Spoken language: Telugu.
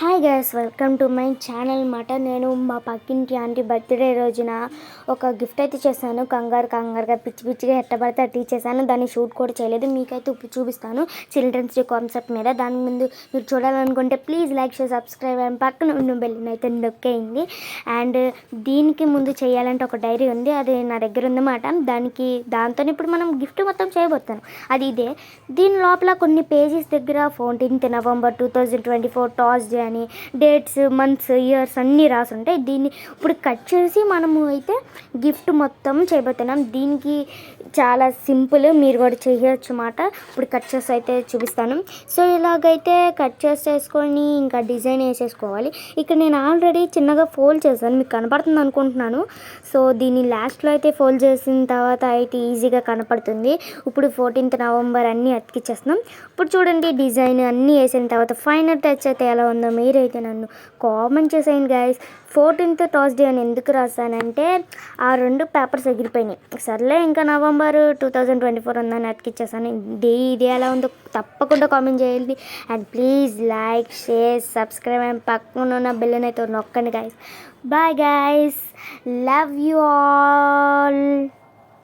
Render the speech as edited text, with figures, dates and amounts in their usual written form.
Hi guys, welcome to my channel అన్నమాట. నేను మా పక్కింటి ఆంటీ బర్త్డే రోజున ఒక గిఫ్ట్ అయితే చేశాను. కంగారుగా పిచ్చిగా ఎట్టబడితే అట్టి చేశాను. దాన్ని షూట్ కూడా చేయలేదు. మీకైతే ఇప్పుడు చూపిస్తాను చిల్డ్రన్స్ డే కాన్సెప్ట్ మీద. దాని ముందు మీరు చూడాలనుకుంటే please like share subscribe and పక్కన ఉన్న బెల్ని అయితే నొక్కేయండి. అండ్ దీనికి ముందు చేయాలంటే ఒక డైరీ ఉంది, అది నా దగ్గర ఉందన్నమాట. దాంతో ఇప్పుడు మనం గిఫ్ట్ మొత్తం చేయబోతాను. అది ఇదే. దీని లోపల కొన్ని పేజెస్ దగ్గర 14th November 2024 టాస్ డే అని డేట్స్, మంత్స్, ఇయర్స్ అన్నీ రాసి ఉంటాయి. దీన్ని ఇప్పుడు కట్ చేసి మనము అయితే గిఫ్ట్ మొత్తం చేయబోతున్నాం. దీనికి చాలా సింపుల్, మీరు కూడా చేయొచ్చు అన్నమాట. ఇప్పుడు కట్ చేసి అయితే చూపిస్తాను. సో ఇలాగైతే కట్ చేసేసుకొని ఇంకా డిజైన్ వేసేసుకోవాలి. ఇక్కడ నేను ఆల్రెడీ చిన్నగా ఫోల్డ్ చేశాను, మీకు కనపడుతుంది అనుకుంటున్నాను. సో దీన్ని లాస్ట్లో అయితే ఫోల్డ్ చేసిన తర్వాత అయితే ఈజీగా కనపడుతుంది. ఇప్పుడు 14th November అన్నీ అతికిచ్చేస్తున్నాం. ఇప్పుడు చూడండి, డిజైన్ అన్నీ వేసిన తర్వాత ఫైనల్ టచ్ అయితే ఎలా ఉందో మీరైతే నన్ను కామెంట్ చేసేయండి గైస్. 14th టాస్ డే అని ఎందుకు రాశానంటే ఆ 2 పేపర్స్ ఎగిరిపోయినాయి. సర్లే ఇంకా November 2024 ఉందని అతికిచ్చేసాను. ఇది ఎలా ఉందో తప్పకుండా కామెంట్ చేయండి. And please like share subscribe and పక్కన ఉన్న బెల్ని అయితే నొక్కండి guys. Bye guys, love you all.